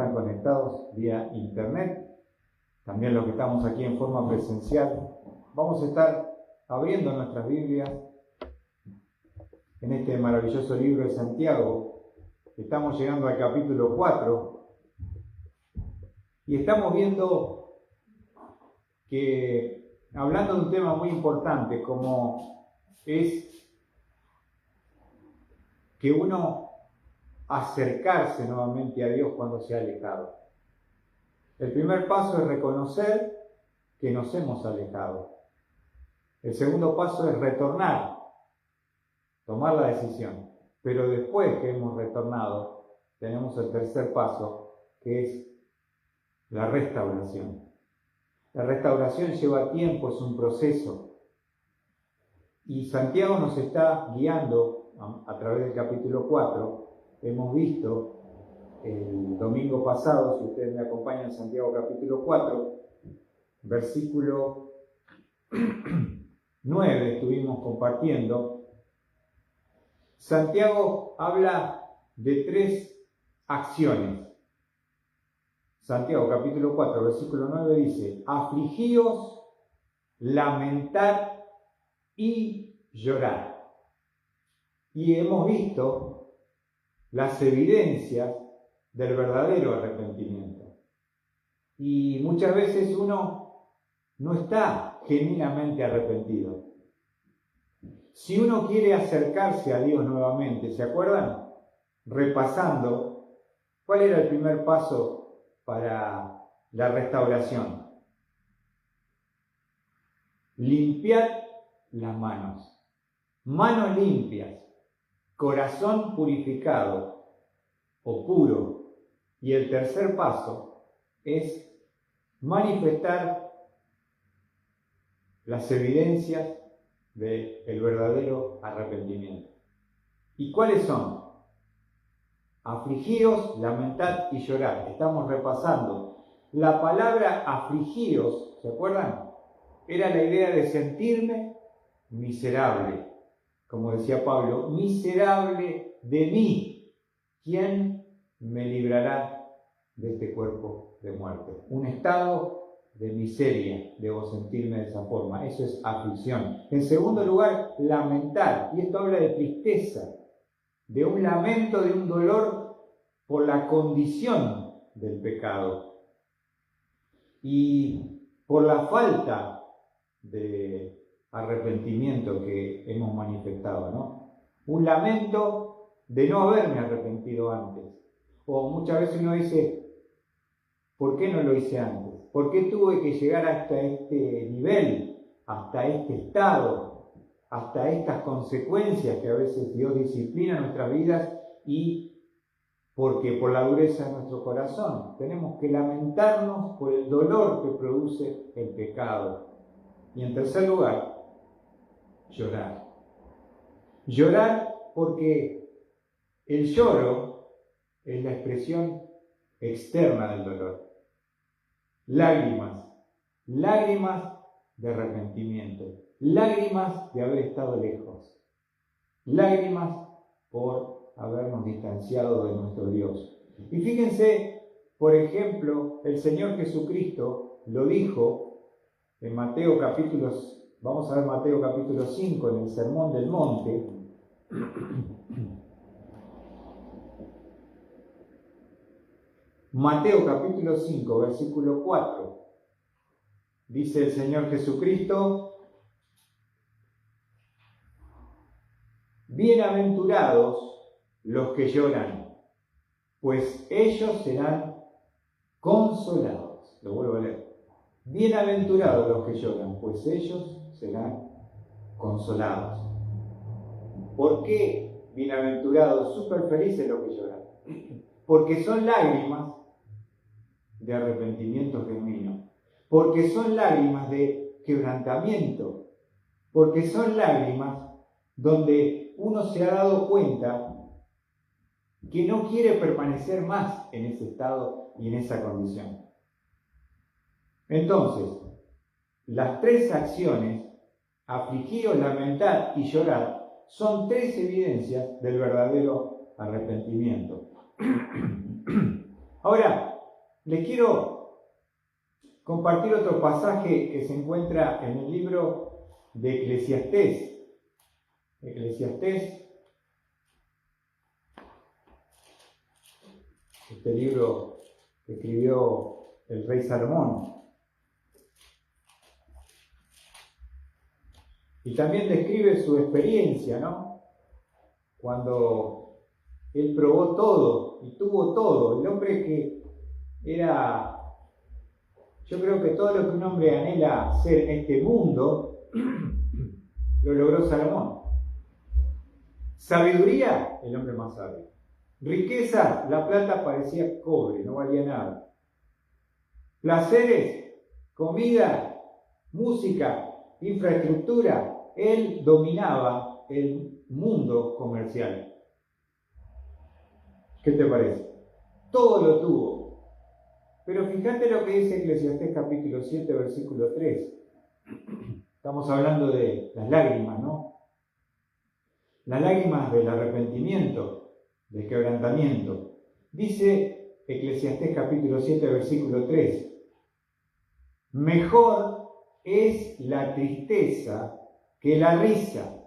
están conectados vía internet, también los que estamos aquí en forma presencial. Vamos a estar abriendo nuestras Biblias en este maravilloso libro de Santiago. Estamos llegando al capítulo 4 y estamos viendo que, hablando de un tema muy importante como es que uno acercarse nuevamente a Dios cuando se ha alejado. El primer paso es reconocer que nos hemos alejado. El segundo paso es retornar, tomar la decisión. Pero después que hemos retornado, tenemos el tercer paso, que es la restauración. La restauración lleva tiempo, es un proceso. Y Santiago nos está guiando a través del capítulo 4. Hemos visto el domingo pasado, si ustedes me acompañan en Santiago capítulo 4, versículo 9, estuvimos compartiendo. Santiago habla de 3 acciones. Santiago capítulo 4, versículo 9 dice: afligíos, lamentad y llorar. Y hemos visto las evidencias del verdadero arrepentimiento. Y muchas veces uno no está genuinamente arrepentido. Si uno quiere acercarse a Dios nuevamente, ¿se acuerdan? Repasando, ¿cuál era el primer paso para la restauración? Limpiar las manos. Manos limpias, corazón purificado o puro. Y el tercer paso es manifestar las evidencias del verdadero arrepentimiento. ¿Y cuáles son? Afligíos, lamentad y llorar. Estamos repasando. La palabra afligíos, ¿se acuerdan? Era la idea de sentirme miserable. Como decía Pablo, miserable de mí. ¿Quién me librará de este cuerpo de muerte? Un estado de miseria, debo sentirme de esa forma. Eso es aflicción. En segundo lugar, lamentar. Y esto habla de tristeza, de un lamento, de un dolor por la condición del pecado y por la falta de arrepentimiento que hemos manifestado, ¿no? Un lamento de no haberme arrepentido antes. O muchas veces uno dice, ¿por qué no lo hice antes? ¿Por qué tuve que llegar hasta este nivel, hasta este estado, hasta estas consecuencias que a veces Dios disciplina en nuestras vidas? Y porque por la dureza de nuestro corazón tenemos que lamentarnos por el dolor que produce el pecado. Y en tercer lugar, llorar. Llorar porque el lloro es la expresión externa del dolor. Lágrimas, lágrimas de arrepentimiento, lágrimas de haber estado lejos, lágrimas por habernos distanciado de nuestro Dios. Y fíjense, por ejemplo, el Señor Jesucristo lo dijo en Mateo capítulo, vamos a ver Mateo capítulo 5, en el Sermón del Monte. Mateo capítulo 5, versículo 4. Dice el Señor Jesucristo: bienaventurados los que lloran, pues ellos serán consolados. Lo vuelvo a leer. Bienaventurados los que lloran, pues ellos serán consolados. ¿Por qué bienaventurados, súper felices los que lloran? Porque son lágrimas de arrepentimiento genuino, porque son lágrimas de quebrantamiento, porque son lágrimas donde uno se ha dado cuenta que no quiere permanecer más en ese estado y en esa condición. Entonces, las 3 acciones, afligíos, lamentar y llorar, son 3 evidencias del verdadero arrepentimiento. Ahora, Les quiero compartir otro pasaje que se encuentra en el libro de Eclesiastés. Eclesiastés, este libro que escribió el rey Salomón. Y también describe su experiencia, ¿no? Cuando él probó todo y tuvo todo. El hombre que era, yo creo que todo lo que un hombre anhela ser en este mundo, lo logró Salomón. Sabiduría, el hombre más sabio. Riqueza, la plata parecía cobre, no valía nada. Placeres, comida, música, infraestructura, él dominaba el mundo comercial. ¿Qué te parece? Todo lo tuvo. Pero fíjate lo que dice Eclesiastés capítulo 7, versículo 3. Estamos hablando de las lágrimas, ¿no? Las lágrimas del arrepentimiento, del quebrantamiento. Dice Eclesiastés capítulo 7, versículo 3. Mejor es la tristeza que la risa,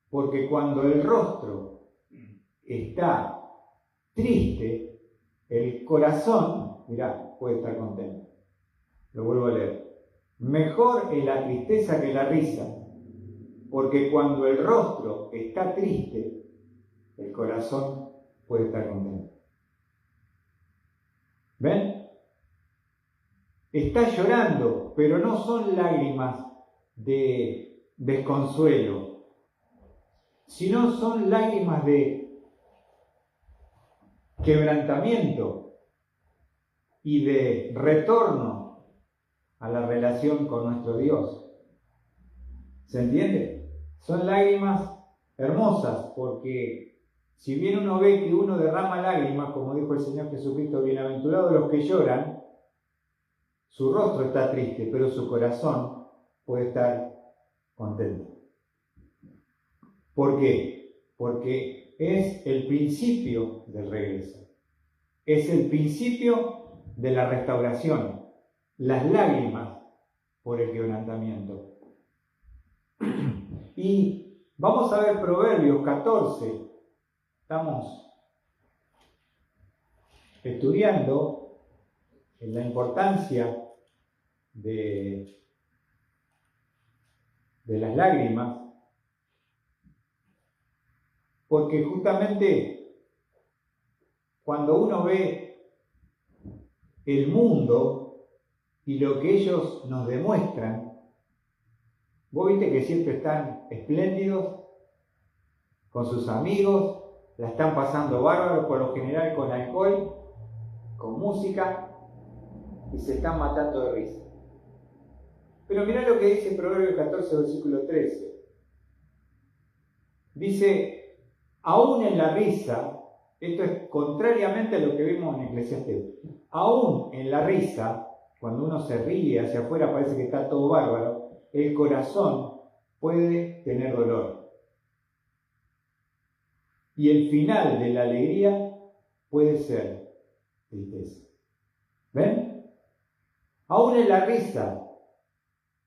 porque cuando el rostro está triste, el corazón, mirá, puede estar contento. Lo vuelvo a leer. Mejor es la tristeza que la risa, porque cuando el rostro está triste, el corazón puede estar contento. ¿Ven? Está llorando, pero no son lágrimas de desconsuelo, sino son lágrimas de quebrantamiento y de retorno a la relación con nuestro Dios. ¿Se entiende? Son lágrimas hermosas, porque si bien uno ve que uno derrama lágrimas, como dijo el Señor Jesucristo, bienaventurados los que lloran, su rostro está triste, pero su corazón puede estar contento. ¿Por qué? Porque es el principio del regreso. Es el principio de la restauración. Las lágrimas por el quebrantamiento. Y vamos a ver Proverbios 14. Estamos estudiando la importancia de las lágrimas, porque justamente cuando uno ve el mundo y lo que ellos nos demuestran, vos viste que siempre están espléndidos, con sus amigos, la están pasando bárbaro, por lo general con alcohol, con música, y se están matando de risa. Pero mirá lo que dice Proverbios 14, versículo 13. Dice, aún en la risa, esto es contrariamente a lo que vimos en Eclesiastés, aún en la risa, cuando uno se ríe hacia afuera parece que está todo bárbaro, el corazón puede tener dolor. Y el final de la alegría puede ser tristeza. ¿Ven? Aún en la risa,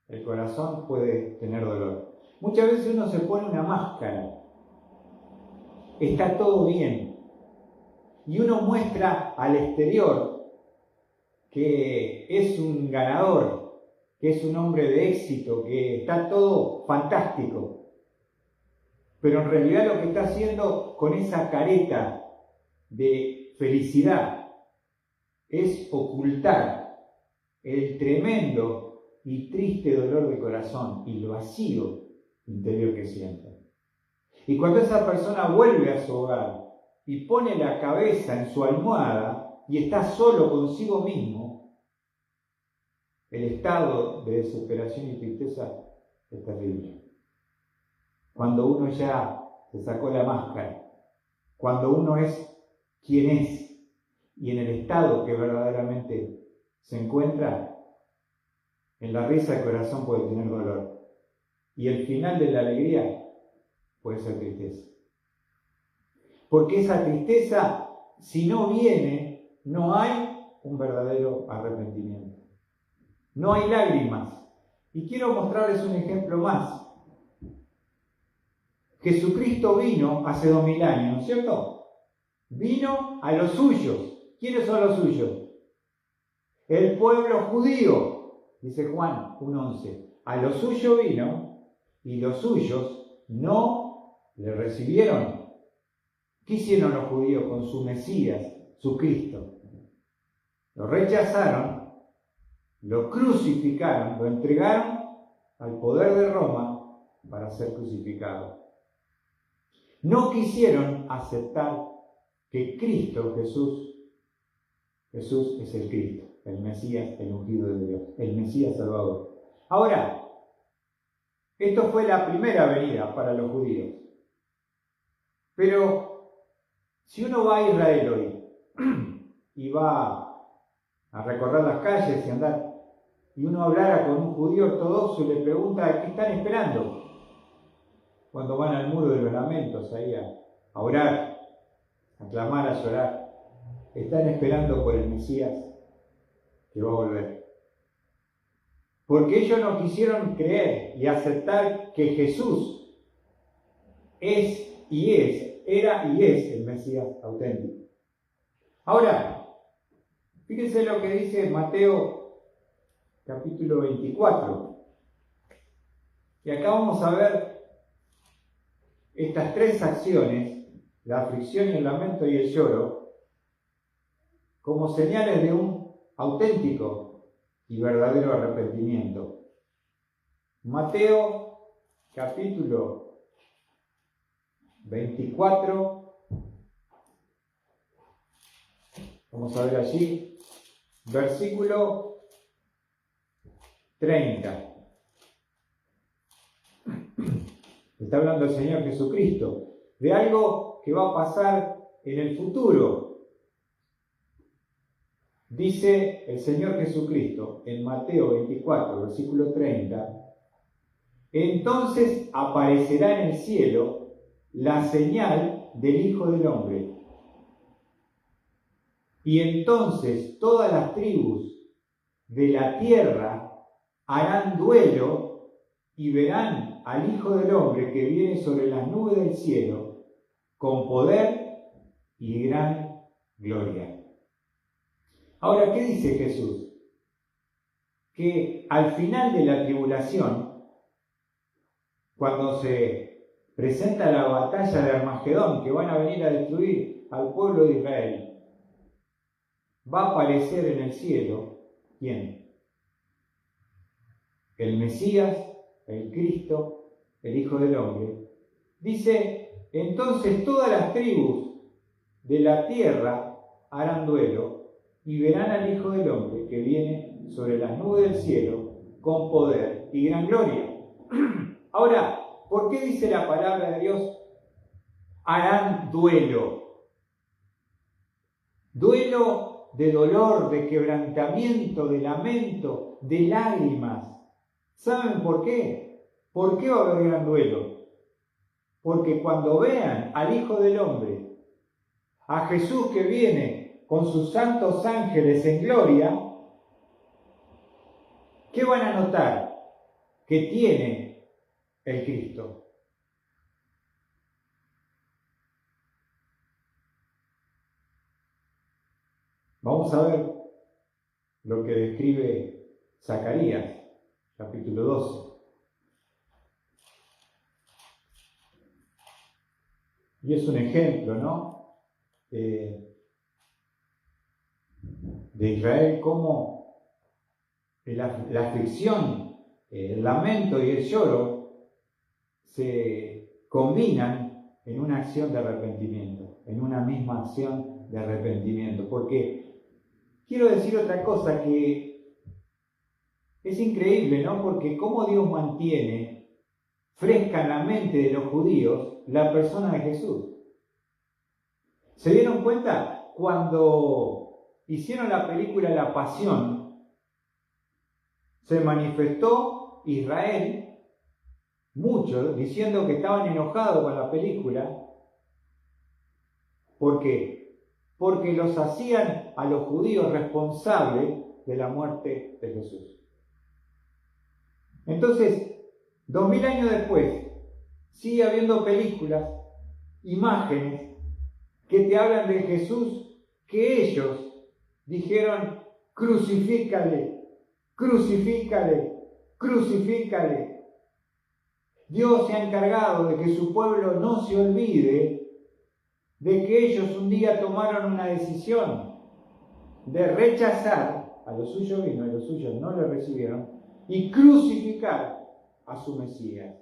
el corazón puede tener dolor. Muchas veces uno se pone una máscara. Está todo bien. Y uno muestra al exterior que es un ganador, que es un hombre de éxito, que está todo fantástico. Pero en realidad lo que está haciendo con esa careta de felicidad es ocultar el tremendo y triste dolor de corazón y el vacío interior que siente. Y cuando esa persona vuelve a su hogar y pone la cabeza en su almohada y está solo consigo mismo, el estado de desesperación y tristeza es terrible. Cuando uno ya se sacó la máscara, cuando uno es quien es y en el estado que verdaderamente se encuentra, en la risa el corazón puede tener dolor y el final de la alegría puede ser tristeza. Porque esa tristeza, si no viene, no hay un verdadero arrepentimiento. No hay lágrimas. Y quiero mostrarles un ejemplo más. Jesucristo vino hace 2000 años, ¿no es cierto? Vino a los suyos. ¿Quiénes son los suyos? El pueblo judío, dice Juan 1:11. A los suyos vino y los suyos no le recibieron. ¿Qué hicieron los judíos con su Mesías, su Cristo? Lo rechazaron, lo crucificaron, lo entregaron al poder de Roma para ser crucificado. No quisieron aceptar que Cristo, Jesús es el Cristo, el Mesías, el ungido de Dios, el Mesías Salvador. Ahora, esto fue la primera venida para los judíos. Pero si uno va a Israel hoy y va a recorrer las calles y uno hablara con un judío ortodoxo y le pregunta qué están esperando cuando van al muro de los lamentos ahí a orar, a clamar, a llorar, están esperando por el Mesías que va a volver. Porque ellos no quisieron creer y aceptar que Jesús era y es el Mesías auténtico. Ahora, fíjense lo que dice Mateo capítulo 24. Y acá vamos a ver estas tres acciones, la aflicción y el lamento y el lloro, como señales de un auténtico y verdadero arrepentimiento. Mateo capítulo 24, vamos a ver allí, versículo 30. Está hablando el Señor Jesucristo de algo que va a pasar en el futuro. Dice el Señor Jesucristo en Mateo 24, versículo 30, entonces aparecerá en el cielo la señal del Hijo del Hombre. Y entonces todas las tribus de la tierra harán duelo y verán al Hijo del Hombre que viene sobre las nubes del cielo con poder y gran gloria. Ahora, ¿qué dice Jesús? Que al final de la tribulación, cuando se presenta la batalla de Armagedón, que van a venir a destruir al pueblo de Israel, va a aparecer en el cielo, ¿quién? El Mesías, el Cristo, el Hijo del Hombre. Dice, entonces todas las tribus de la tierra harán duelo y verán al Hijo del Hombre que viene sobre las nubes del cielo con poder y gran gloria. Ahora, ¿por qué dice la palabra de Dios? Harán duelo. Duelo de dolor, de quebrantamiento, de lamento, de lágrimas. ¿Saben por qué? ¿Por qué va a haber gran duelo? Porque cuando vean al Hijo del Hombre, a Jesús que viene con sus santos ángeles en gloria, ¿qué van a notar? Que tiene el Cristo. Vamos a ver lo que describe Zacarías, capítulo 12. Y es un ejemplo, ¿no? De Israel, cómo la aflicción, el lamento y el lloro se combinan en una acción de arrepentimiento, en una misma acción de arrepentimiento. Porque quiero decir otra cosa que es increíble, ¿no? Porque cómo Dios mantiene fresca en la mente de los judíos la persona de Jesús. ¿Se dieron cuenta? Cuando hicieron la película La Pasión, se manifestó Israel mucho diciendo que estaban enojados con la película. ¿Por qué? porque los hacían a los judíos responsables de la muerte de Jesús. Entonces, 2000 años después, sigue habiendo películas, imágenes, que te hablan de Jesús, que ellos dijeron: crucifícale, crucifícale, crucifícale. Dios se ha encargado de que su pueblo no se olvide de que ellos un día tomaron una decisión de rechazar, a los suyos vino y los suyos no le recibieron, y crucificar a su Mesías.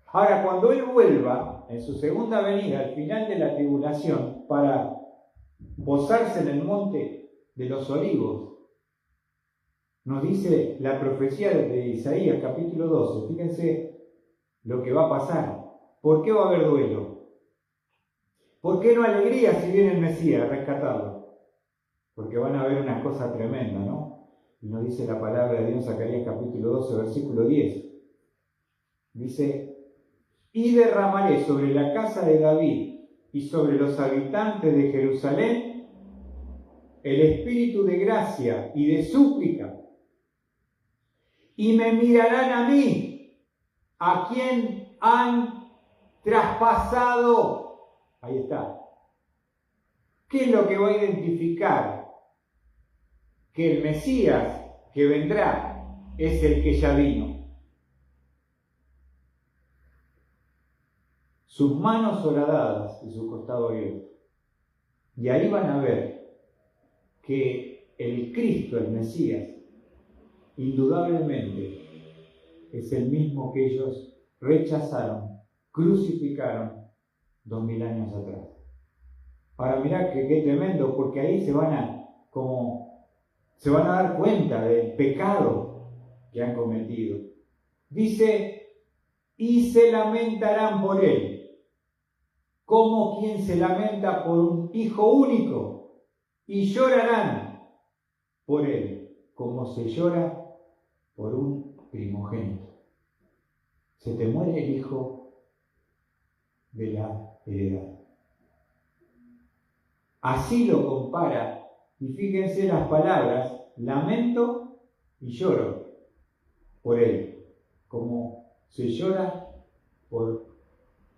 Ahora, cuando Él vuelva en su segunda venida, al final de la tribulación, para posarse en el monte de los olivos, nos dice la profecía de Isaías capítulo 12, fíjense lo que va a pasar. ¿Por qué va a haber duelo? ¿Por qué no alegría si viene el Mesías a rescatarlo? Porque van a haber una cosa tremenda, ¿no? Y nos dice la palabra de Dios en Zacarías capítulo 12, versículo 10. Dice: y derramaré sobre la casa de David y sobre los habitantes de Jerusalén el espíritu de gracia y de súplica, y me mirarán a mí, a quien han traspasado. Ahí está. ¿Qué es lo que va a identificar que el Mesías que vendrá es el que ya vino? Sus manos horadadas y su costado abierto. Y ahí van a ver que el Cristo, el Mesías, indudablemente es el mismo que ellos rechazaron, crucificaron 2000 años atrás. Ahora mirá qué tremendo, porque ahí se van a dar cuenta del pecado que han cometido. Dice: y se lamentarán por él, como quien se lamenta por un hijo único, y llorarán por él, como se llora por un primogénito. Se te muere el hijo de la heredad. Así lo compara, y fíjense las palabras: lamento y lloro por él, como se llora por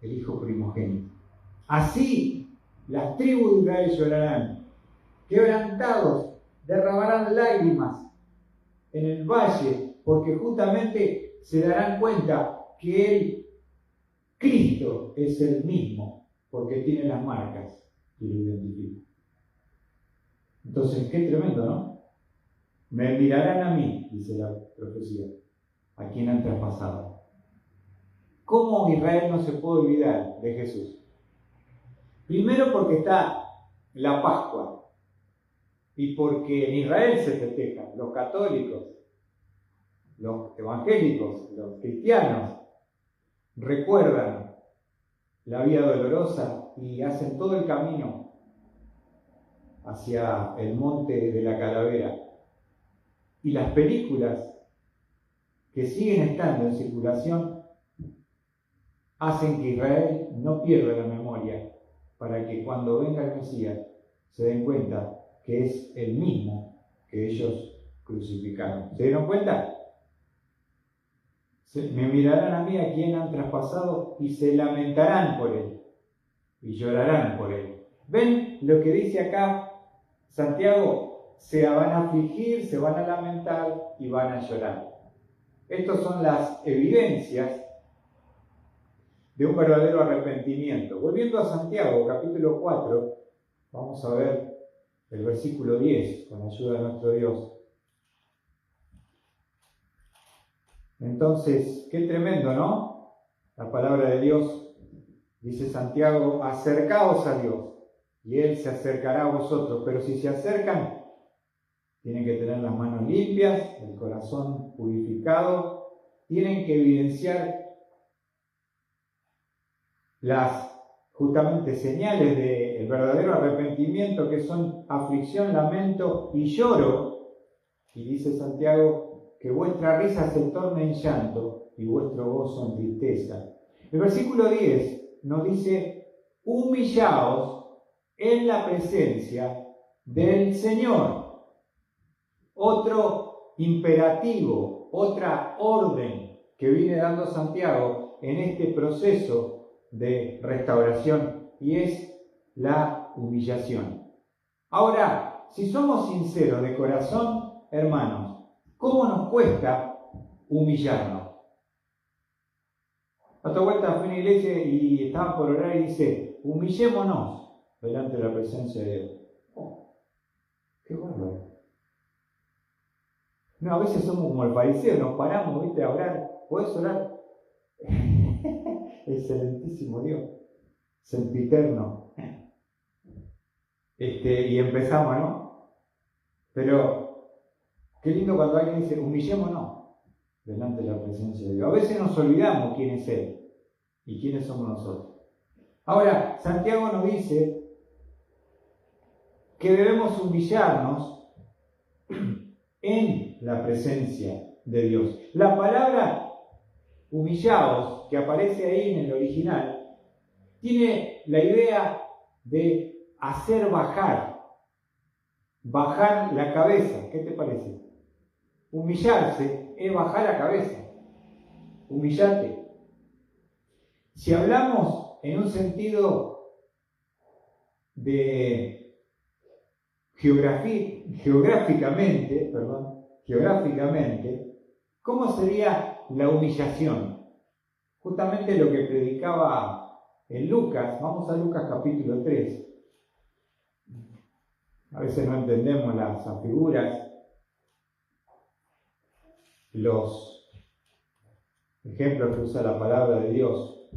el hijo primogénito. Así las tribus de Israel llorarán, quebrantados, derramarán lágrimas en el valle, porque justamente se darán cuenta que el Cristo es el mismo, porque tiene las marcas que lo identifican. Entonces, qué tremendo, ¿no? Me mirarán a mí, dice la profecía, a quien han traspasado. ¿Cómo Israel no se puede olvidar de Jesús? Primero porque está la Pascua y porque en Israel se festeja. Los católicos, los evangélicos, los cristianos recuerdan la vía dolorosa y hacen todo el camino hacia el monte de la Calavera. Y las películas que siguen estando en circulación hacen que Israel no pierda la memoria, para que cuando venga el Mesías se den cuenta que es el mismo que ellos crucificaron. ¿Se dieron cuenta? Me mirarán a mí, a quien han traspasado, y se lamentarán por él, y llorarán por él. ¿Ven lo que dice acá Santiago? Se van a afligir, se van a lamentar y van a llorar. Estas son las evidencias de un verdadero arrepentimiento. Volviendo a Santiago, capítulo 4, vamos a ver el versículo 10, con la ayuda de nuestro Dios. Entonces, qué tremendo, ¿no? La palabra de Dios, dice Santiago: acercaos a Dios, y Él se acercará a vosotros. Pero si se acercan, tienen que tener las manos limpias, el corazón purificado, tienen que evidenciar las justamente señales del verdadero arrepentimiento, que son aflicción, lamento y lloro. Y dice Santiago que vuestra risa se torne en llanto y vuestro gozo en tristeza. El versículo 10 nos dice: humillaos en la presencia del Señor. Otro imperativo, otra orden que viene dando Santiago en este proceso de restauración, y es la humillación. Ahora, si somos sinceros de corazón, hermanos, ¿cómo nos cuesta humillarnos? Otra vuelta fui a una iglesia y estaban por orar y dice, humillémonos delante de la presencia de Dios. Oh, qué bárbaro. No, a veces somos como el fariseo, nos paramos, ¿viste? A orar. ¿Puedes orar? Excelentísimo Dios, sempiterno. Y empezamos, ¿no? Pero qué lindo cuando alguien dice, humillémonos delante de la presencia de Dios. A veces nos olvidamos quién es Él y quiénes somos nosotros. Ahora, Santiago nos dice que debemos humillarnos en la presencia de Dios. La palabra humillaos, que aparece ahí en el original, tiene la idea de hacer bajar la cabeza. ¿Qué te parece? Humillarse es bajar la cabeza. Humillarte. Si hablamos en un sentido de geográficamente, ¿cómo sería la humillación? Justamente lo que predicaba en Lucas. Vamos a Lucas capítulo 3. A veces no entendemos las figuras, los ejemplos que usa la palabra de Dios.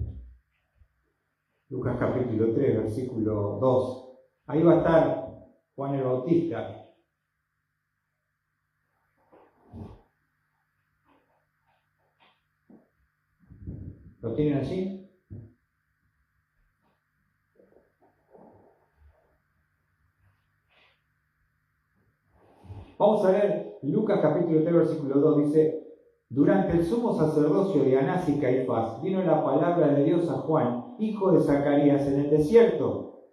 Lucas capítulo 3, versículo 2. Ahí va a estar Juan el Bautista. ¿Lo tienen allí? Vamos a ver Lucas capítulo 3, versículo 2. Dice, durante el sumo sacerdocio de Anás y Caifás vino la palabra de Dios a Juan, hijo de Zacarías, en el desierto.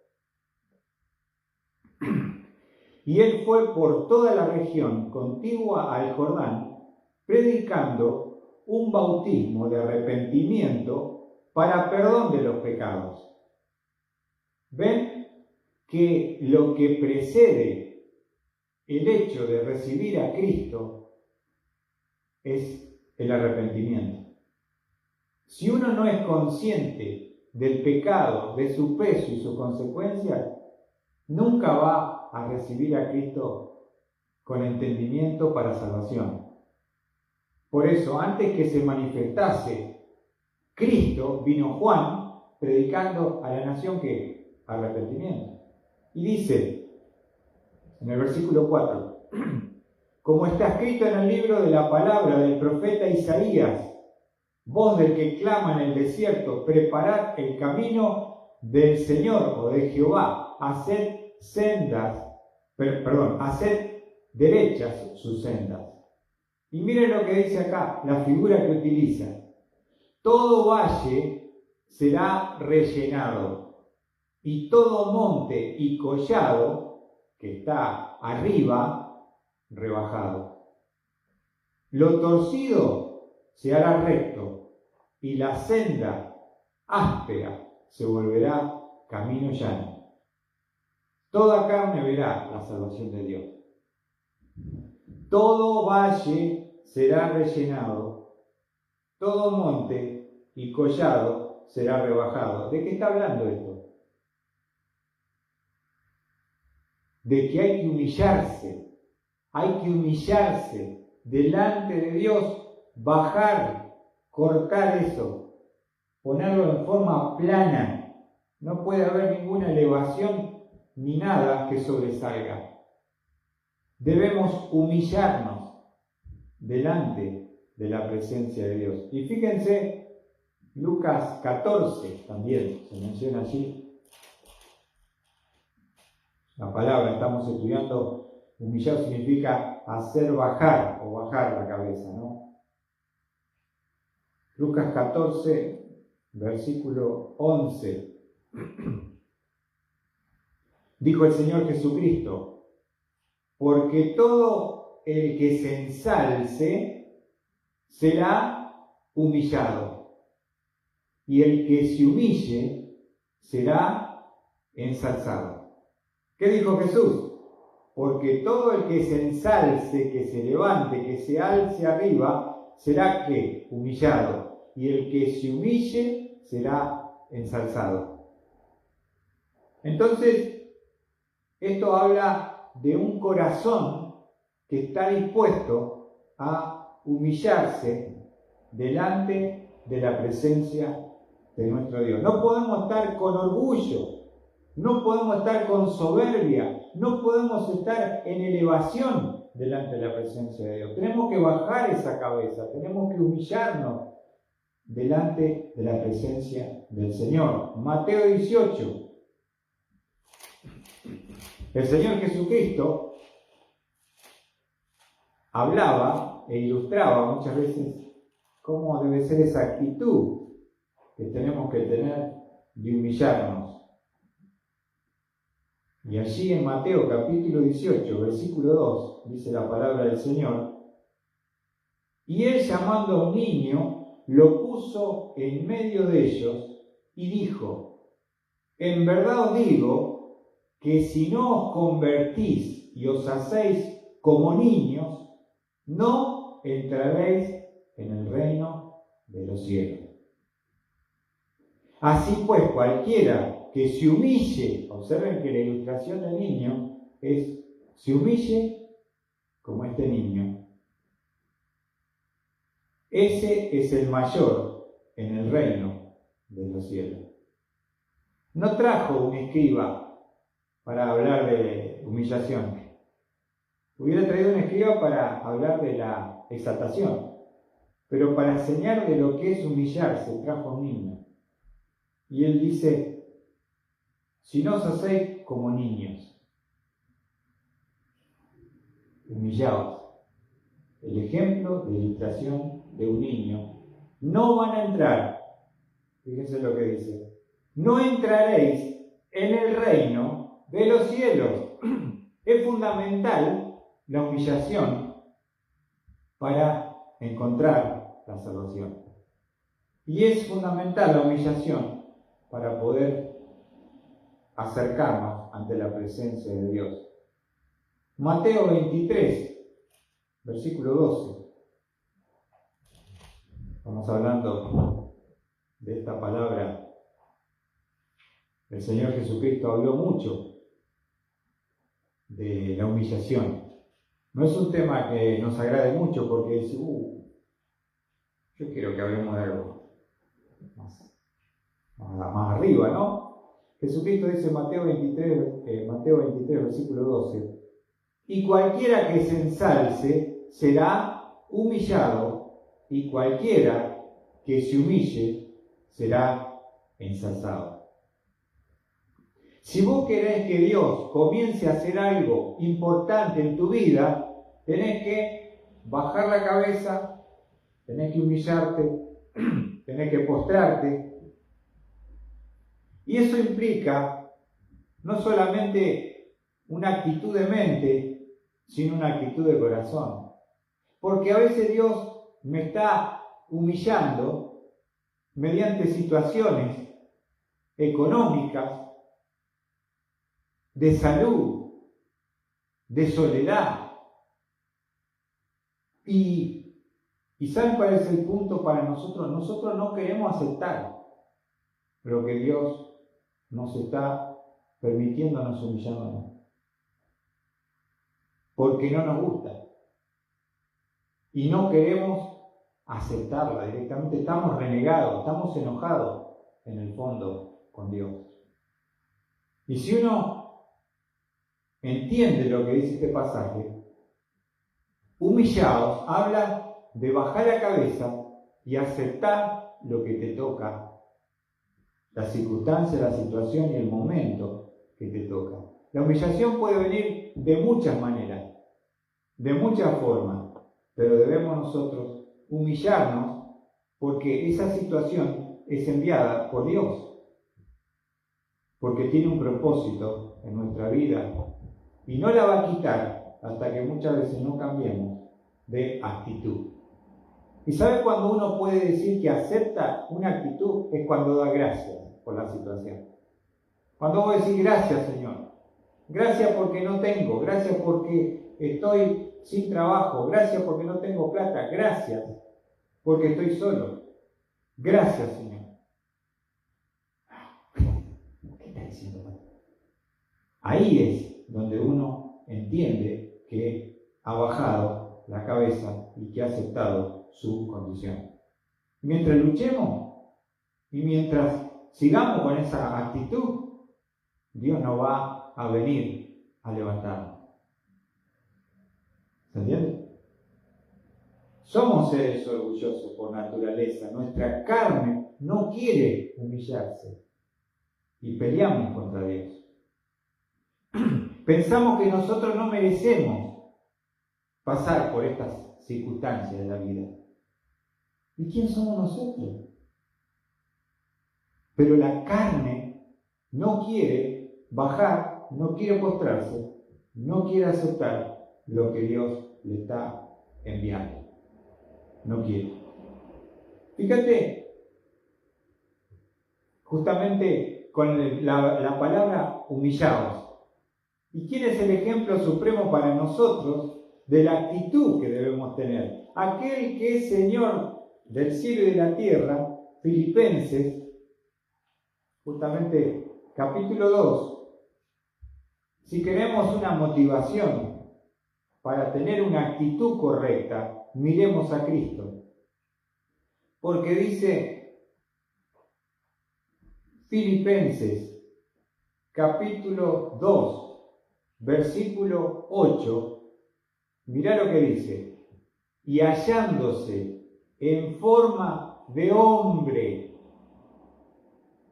Y él fue por toda la región contigua al Jordán, predicando un bautismo de arrepentimiento para perdón de los pecados. ¿Ven que lo que precede el hecho de recibir a Cristo es el arrepentimiento? Si uno no es consciente del pecado, de su peso y sus consecuencias, nunca va a recibir a Cristo con entendimiento para salvación. Por eso, antes que se manifestase Cristo, vino Juan predicando a la nación que arrepentimiento. Y dice, en el versículo 4, como está escrito en el libro de la palabra del profeta Isaías, voz del que clama en el desierto, preparad el camino del Señor o de Jehová, haced derechas sus sendas. Y miren lo que dice acá, la figura que utiliza. Todo valle será rellenado, y todo monte y collado que está arriba, rebajado. Lo torcido se hará recto, y la senda áspera se volverá camino llano. Toda carne verá la salvación de Dios. Todo valle será rellenado, todo monte y collado será rebajado. ¿De qué está hablando esto? De que hay que humillarse delante de Dios, bajar, cortar eso, ponerlo en forma plana. No puede haber ninguna elevación ni nada que sobresalga. Debemos humillarnos delante de la presencia de Dios. Y fíjense, Lucas 14 también se menciona allí. La palabra, estamos estudiando, humillar significa hacer bajar o bajar la cabeza, ¿no? Lucas 14, versículo 11. dijo el Señor Jesucristo, porque todo el que se ensalce será humillado, y el que se humille será ensalzado. ¿Qué dijo Jesús? Porque todo el que se ensalce, que se levante, que se alce arriba, será ¿qué? Humillado, y el que se humille será ensalzado. Entonces, esto habla de un corazón que está dispuesto a humillarse delante de la presencia de nuestro Dios. No podemos estar con orgullo, no podemos estar con soberbia, no podemos estar en elevación delante de la presencia de Dios. Tenemos que bajar esa cabeza, tenemos que humillarnos delante de la presencia del Señor. Mateo 18. El Señor Jesucristo hablaba e ilustraba muchas veces cómo debe ser esa actitud que tenemos que tener de humillarnos. Y allí en Mateo capítulo 18, versículo 2, dice la palabra del Señor: y él, llamando a un niño, lo puso en medio de ellos y dijo: en verdad os digo que si no os convertís y os hacéis como niños, no entraréis en el reino de los cielos. Así pues, cualquiera que se humille, observen que la ilustración del niño es: se humille como este niño, ese es el mayor en el reino de los cielos. No trajo un escriba para hablar de humillación. Hubiera traído un escriba para hablar de la exaltación, pero para enseñar de lo que es humillarse trajo un niño. Y él dice: si no os hacéis como niños, humillaos. El ejemplo de ilustración de un niño. No van a entrar, fíjense lo que dice, no entraréis en el reino de los cielos. Es fundamental la humillación para encontrar la salvación. Y es fundamental la humillación para poder acercarnos ante la presencia de Dios. Mateo 23, versículo 12. Estamos hablando de esta palabra. El Señor Jesucristo habló mucho de la humillación. No es un tema que nos agrade mucho porque dice, yo quiero que hablemos de algo más arriba, ¿no? Jesucristo dice en Mateo 23, versículo 12, y cualquiera que se ensalce será humillado, y cualquiera que se humille será ensalzado. Si vos querés que Dios comience a hacer algo importante en tu vida, tenés que bajar la cabeza, tenés que humillarte, tenés que postrarte. Y eso implica no solamente una actitud de mente, sino una actitud de corazón. Porque a veces Dios me está humillando mediante situaciones económicas, de salud, de soledad. Y ¿saben cuál es el punto para nosotros? Nosotros no queremos aceptar lo que Dios nos está permitiéndonos humillarnos, porque no nos gusta. Y no queremos aceptarla directamente. Estamos renegados, estamos enojados en el fondo con Dios. Y si uno entiende lo que dice este pasaje, humillaos habla de bajar la cabeza y aceptar lo que te toca, la circunstancia, la situación y el momento que te toca. La humillación puede venir de muchas maneras, de muchas formas, pero debemos nosotros humillarnos porque esa situación es enviada por Dios, porque tiene un propósito en nuestra vida y no la va a quitar hasta que muchas veces no cambiemos de actitud. ¿Y sabe cuando uno puede decir que acepta una actitud? Es cuando da gracias por la situación. Cuando vos decís gracias, Señor. Gracias porque no tengo, gracias porque estoy sin trabajo, gracias porque no tengo plata, gracias porque estoy solo. Gracias, Señor. ¿Qué está diciendo? Ahí es donde uno entiende que ha bajado la cabeza y que ha aceptado su condición. Mientras luchemos y mientras sigamos con esa actitud, Dios no va a venir a levantarnos. ¿Se entiende? Somos seres orgullosos por naturaleza. Nuestra carne no quiere humillarse y peleamos contra Dios. Pensamos que nosotros no merecemos pasar por estas circunstancias de la vida. ¿Y quién somos nosotros? Pero la carne no quiere bajar, no quiere postrarse, no quiere aceptar lo que Dios le está enviando. No quiere. Fíjate, justamente con la palabra humillaos. ¿Y quién es el ejemplo supremo para nosotros de la actitud que debemos tener? Aquel que es Señor del cielo y de la tierra, Filipenses, justamente capítulo 2. Si queremos una motivación para tener una actitud correcta, miremos a Cristo. Porque dice Filipenses, capítulo 2, versículo 8, mirá lo que dice. Y hallándose en forma de hombre,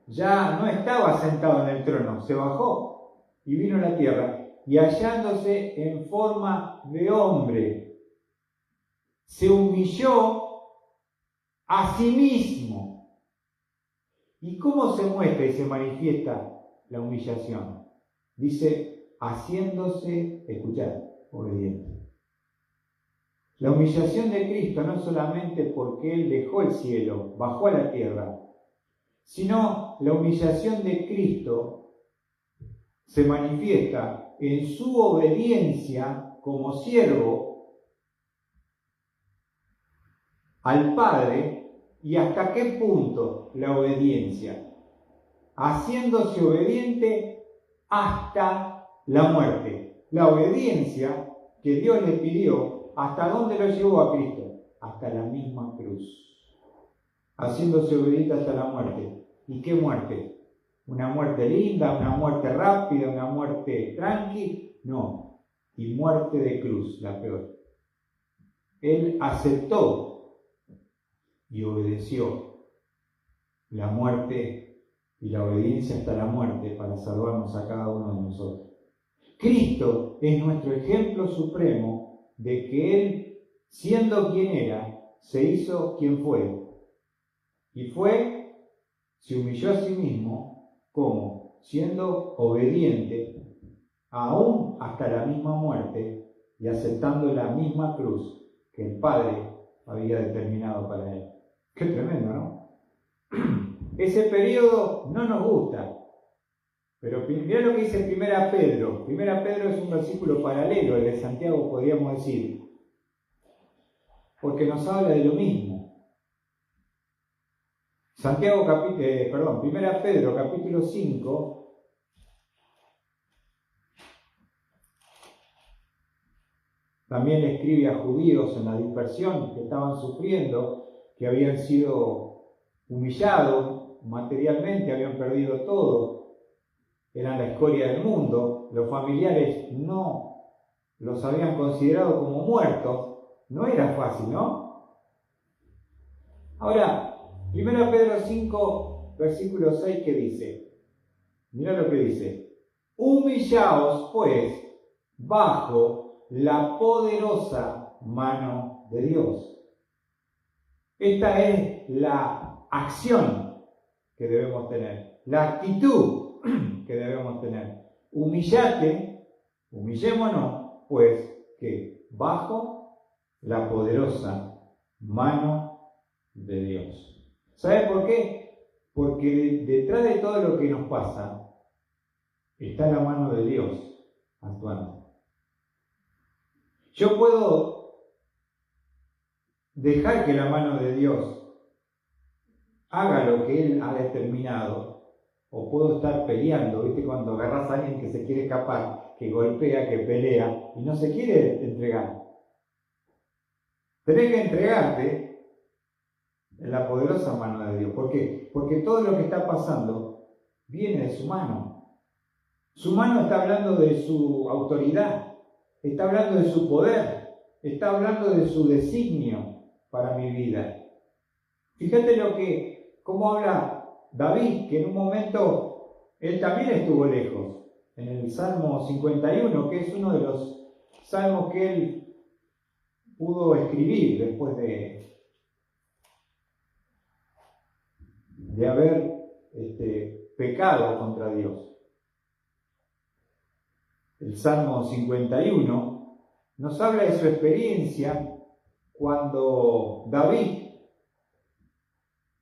ya no estaba sentado en el trono, se bajó y vino a la tierra. Y hallándose en forma de hombre, se humilló a sí mismo. ¿Y cómo se muestra y se manifiesta la humillación? Dice, haciéndose, escuchar, obediente. La humillación de Cristo no solamente porque Él dejó el cielo, bajó a la tierra, sino la humillación de Cristo se manifiesta en su obediencia como siervo al Padre. ¿Y hasta qué punto la obediencia? Haciéndose obediente hasta la muerte. La obediencia que Dios le pidió, ¿hasta dónde lo llevó a Cristo? Hasta la misma cruz. Haciéndose obediente hasta la muerte. ¿Y qué muerte? ¿Una muerte linda, una muerte rápida, una muerte tranqui? No. Y muerte de cruz, la peor. Él aceptó y obedeció la muerte y la obediencia hasta la muerte para salvarnos a cada uno de nosotros. Cristo es nuestro ejemplo supremo de que Él, siendo quien era, se hizo quien fue. Y se humilló a sí mismo, ¿cómo? Siendo obediente, aún hasta la misma muerte, y aceptando la misma cruz que el Padre había determinado para Él. Qué tremendo, ¿no? Ese periodo no nos gusta. Pero mirá lo que dice 1 Pedro. 1 Pedro es un versículo paralelo al de Santiago, podríamos decir. Porque nos habla de lo mismo. 1 Pedro capítulo 5. También le escribe a judíos en la dispersión que estaban sufriendo, que habían sido humillados materialmente, habían perdido todo, eran la escoria del mundo, los familiares no los habían considerado como muertos, no era fácil, ¿no? Ahora, 1 Pedro 5, versículo 6, ¿qué dice? Mira lo que dice. Humillaos, pues, bajo la poderosa mano de Dios. Esta es la acción que debemos tener, la actitud que debemos tener. humillémonos, pues, que bajo la poderosa mano de Dios. ¿Sabe por qué? Porque detrás de todo lo que nos pasa está la mano de Dios actuando. Yo puedo dejar que la mano de Dios haga lo que Él ha determinado, o puedo estar peleando, ¿viste? Cuando agarras a alguien que se quiere escapar, que golpea, que pelea y no se quiere entregar. Tenés que entregarte en la poderosa mano de Dios. ¿Por qué? Porque todo lo que está pasando viene de su mano. Su mano está hablando de su autoridad, está hablando de su poder, está hablando de su designio para mi vida. Fíjate cómo habla David, que en un momento él también estuvo lejos. En el Salmo 51, que es uno de los salmos que él pudo escribir después de haber pecado contra Dios. El Salmo 51 nos habla de su experiencia cuando David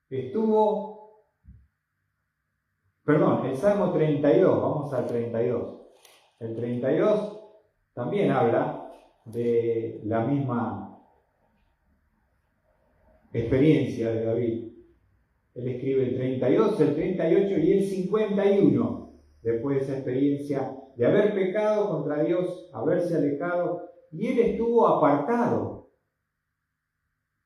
el Salmo 32, vamos al 32. El 32 también habla de la misma experiencia de David. Él escribe el 32, el 38 y el 51, después de esa experiencia de haber pecado contra Dios, haberse alejado, y él estuvo apartado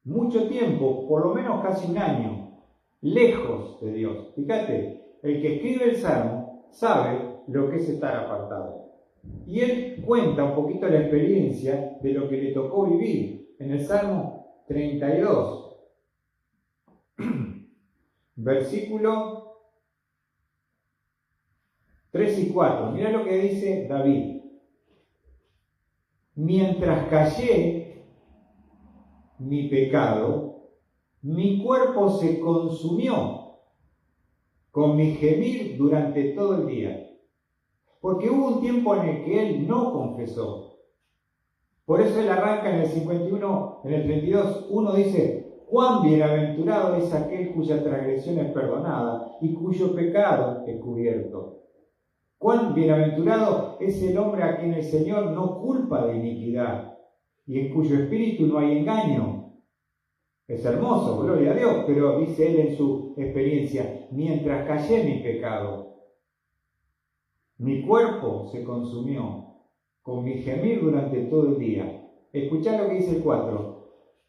mucho tiempo, por lo menos casi un año, lejos de Dios. Fíjate, el que escribe el Salmo sabe lo que es estar apartado. Y él cuenta un poquito la experiencia de lo que le tocó vivir en el Salmo 32. Versículo 3 y 4. Mira lo que dice David. Mientras callé mi pecado, mi cuerpo se consumió con mi gemir durante todo el día. Porque hubo un tiempo en el que él no confesó. Por eso él arranca en el 51, en el 32, uno dice: cuán bienaventurado es aquel cuya transgresión es perdonada y cuyo pecado es cubierto. Cuán bienaventurado es el hombre a quien el Señor no culpa de iniquidad y en cuyo espíritu no hay engaño. Es hermoso, gloria a Dios, pero dice él en su experiencia: mientras callé mi pecado, mi cuerpo se consumió con mi gemir durante todo el día. Escuchá lo que dice el 4.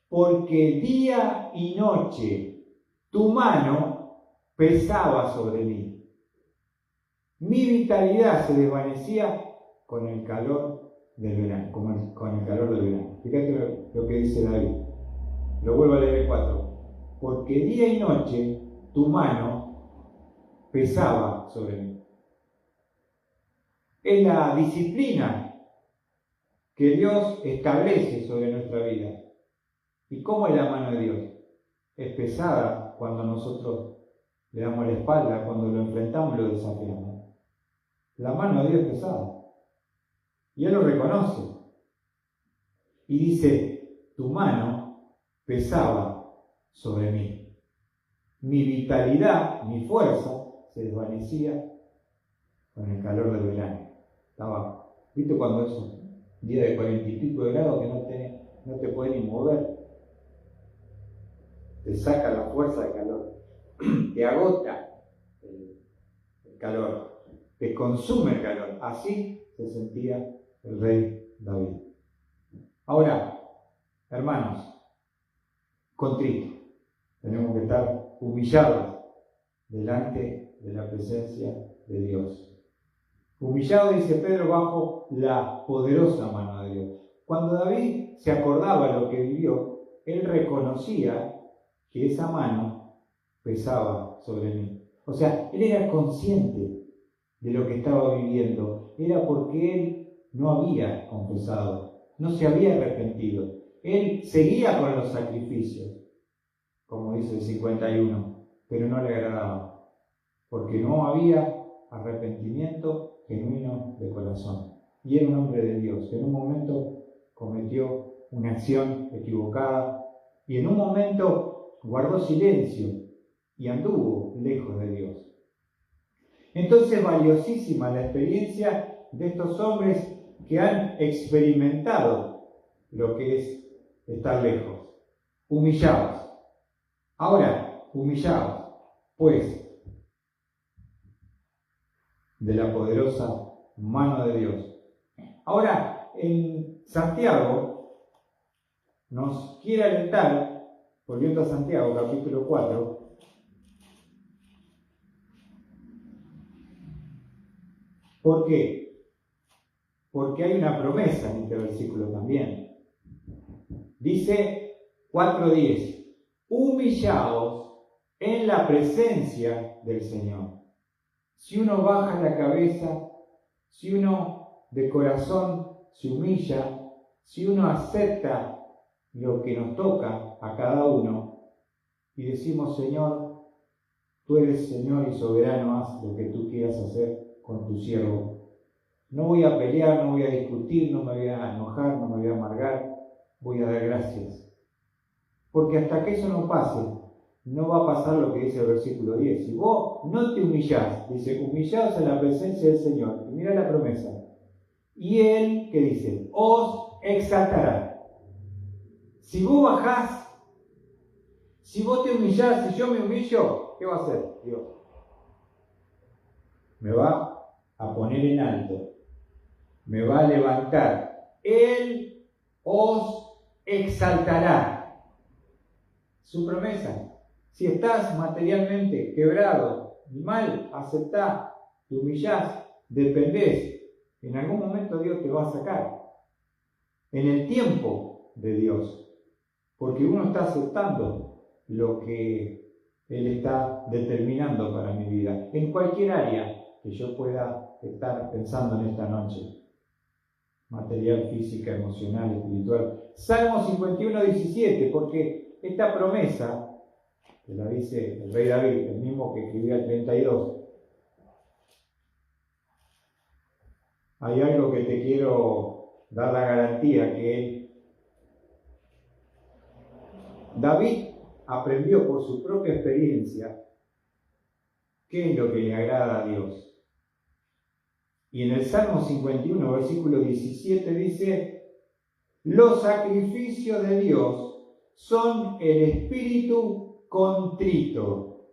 Porque día y noche tu mano pesaba sobre mí. Mi vitalidad se desvanecía con el calor del verano, con el calor del verano. Fíjate lo que dice David. Lo vuelvo a leer el 4. Porque día y noche tu mano pesaba sobre mí. Es la disciplina que Dios establece sobre nuestra vida. ¿Y cómo es la mano de Dios? Es pesada cuando nosotros le damos la espalda, cuando lo enfrentamos y lo desafiamos. La mano de Dios es pesada. Y Él lo reconoce. Y dice: tu mano pesaba sobre mí. Mi vitalidad, mi fuerza, se desvanecía con el calor del verano. ¿Viste cuando es un día de 40 y pico de grados que no te puedes ni mover? Te saca la fuerza de calor, te agota el calor, te consume el calor. Así se sentía el rey David. Ahora, hermanos, contritos, tenemos que estar humillados delante de la presencia de Dios. Humillado, dice Pedro, bajo la poderosa mano de Dios. Cuando David se acordaba lo que vivió, él reconocía que esa mano pesaba sobre mí. O sea, él era consciente de lo que estaba viviendo. Era porque él no había confesado, no se había arrepentido. Él seguía con los sacrificios, como dice el 51, pero no le agradaba, porque no había arrepentimiento genuino de corazón. Y era un hombre de Dios, que en un momento cometió una acción equivocada y en un momento guardó silencio y anduvo lejos de Dios. Entonces, valiosísima la experiencia de estos hombres que han experimentado lo que es estar lejos, humillados. Ahora, humillados, pues, de la poderosa mano de Dios. Ahora, en Santiago nos quiere alentar, volviendo a Santiago, capítulo 4, ¿por qué? Porque hay una promesa en este versículo también. Dice 4:10, humillaos en la presencia del Señor. Si uno baja la cabeza, si uno de corazón se humilla, si uno acepta lo que nos toca a cada uno y decimos, Señor, tú eres Señor y soberano, haz lo que tú quieras hacer con tu siervo. No voy a pelear, no voy a discutir, no me voy a enojar, no me voy a amargar, voy a dar gracias. Porque hasta que eso no pase, no va a pasar lo que dice el versículo 10. Si vos no te humillás, dice, humillaos en la presencia del Señor. Y mira la promesa. Y Él, ¿qué dice? Os exaltará. Si vos bajás, si vos te humillás, si yo me humillo, ¿qué va a hacer Dios? Me va a poner en alto. Me va a levantar. Él os exaltará. Su promesa. Si estás materialmente quebrado y mal, aceptá, te humillás, dependés. En algún momento Dios te va a sacar. En el tiempo de Dios. Porque uno está aceptando lo que Él está determinando para mi vida. En cualquier área que yo pueda estar pensando en esta noche. Material, física, emocional, espiritual. Salmo 51:17, porque esta promesa, que la dice el rey David, el mismo que escribió el 32, hay algo que te quiero dar la garantía, que David aprendió por su propia experiencia qué es lo que le agrada a Dios. Y en el Salmo 51, versículo 17 dice, los sacrificios de Dios son el espíritu contrito.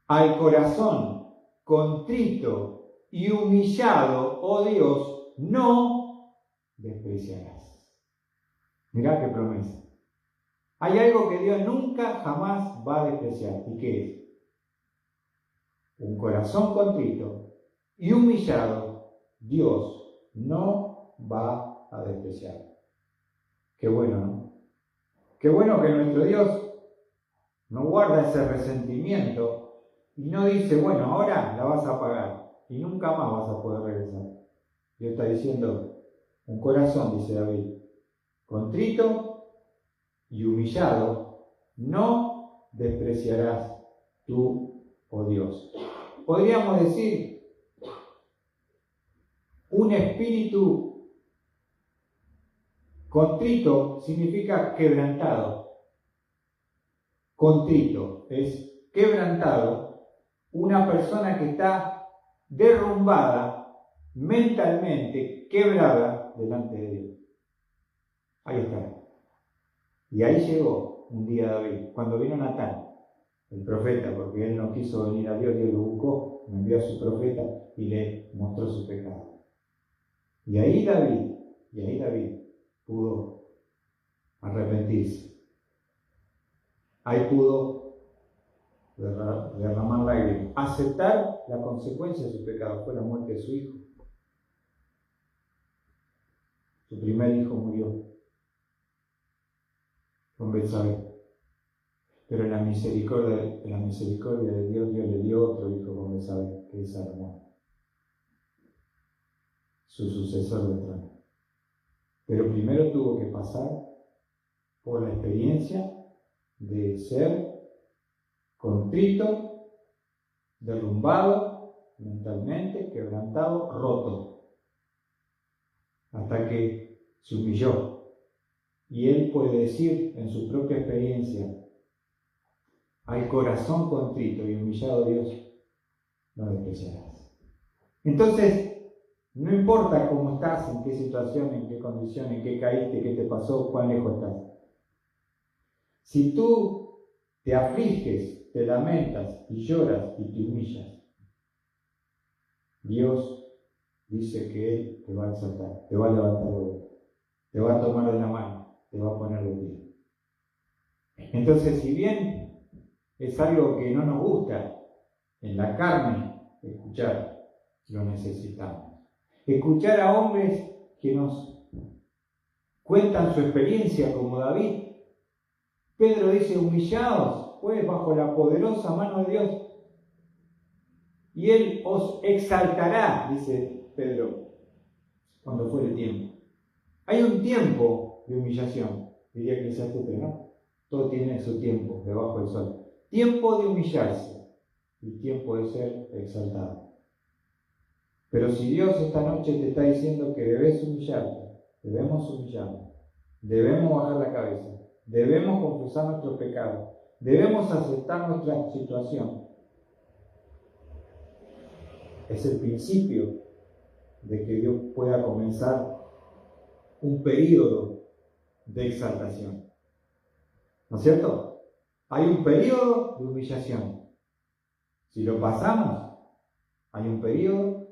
Al corazón contrito y humillado, oh Dios, no despreciarás. Mirá qué promesa. Hay algo que Dios nunca jamás va a despreciar. ¿Y qué es? Un corazón contrito y humillado, Dios no va a despreciar. Qué bueno, ¿no? Qué bueno que nuestro Dios no guarda ese resentimiento y no dice, bueno, ahora la vas a pagar y nunca más vas a poder regresar. Dios está diciendo, un corazón, dice David, contrito y humillado, no despreciarás tú, oh Dios. Podríamos decir, un espíritu contrito significa quebrantado. Contrito es quebrantado, una persona que está derrumbada, mentalmente quebrada delante de Dios. Ahí está. Y ahí llegó un día David, cuando vino Natán, el profeta, porque él no quiso venir a Dios, Dios lo buscó, me envió a su profeta y le mostró su pecado. Y ahí David pudo arrepentirse. Ahí pudo derramar lágrimas, aceptar la consecuencia de su pecado, fue la muerte de su hijo. Su primer hijo murió con Betsabé. Pero en la misericordia de Dios, Dios le dio otro hijo con Betsabé, que es Salomón, su sucesor del trono. Pero primero tuvo que pasar por la experiencia de ser contrito, derrumbado, mentalmente, quebrantado, roto, hasta que se humilló. Y él puede decir en su propia experiencia, al corazón contrito y humillado Dios, no despreciarás. Entonces, no importa cómo estás, en qué situación, en qué condición, en qué caíste, qué te pasó, cuán lejos estás. Si tú te afliges, te lamentas y lloras y te humillas, Dios dice que Él te va a exaltar, te va a levantar de vuelta, te va a tomar de la mano, te va a poner de pie. Entonces, si bien es algo que no nos gusta en la carne escuchar, lo necesitamos. Escuchar a hombres que nos cuentan su experiencia, como David. Pedro dice, humillaos, pues, bajo la poderosa mano de Dios, y Él os exaltará, dice Pedro, cuando fuere tiempo. Hay un tiempo de humillación, diría Eclesiastes 3, ¿no? Todo tiene su tiempo debajo del sol. Tiempo de humillarse y tiempo de ser exaltado. Pero si Dios esta noche te está diciendo que debes humillarte, debemos humillarnos, debemos bajar la cabeza, debemos confesar nuestros pecados, debemos aceptar nuestra situación, es el principio de que Dios pueda comenzar un periodo de exaltación. ¿No es cierto? Hay un periodo de humillación. Si lo pasamos, hay un periodo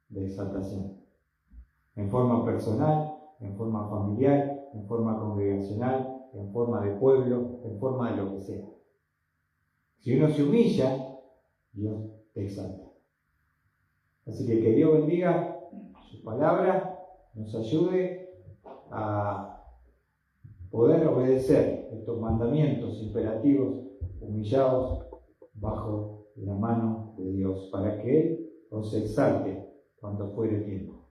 de exaltación. En forma personal, en forma familiar, en forma congregacional, en forma de pueblo, en forma de lo que sea. Si uno se humilla, Dios te exalta. Así que Dios bendiga su palabra, nos ayude a poder obedecer estos mandamientos imperativos, humillados bajo la mano de Dios, para que Él os exalte cuando fuere tiempo.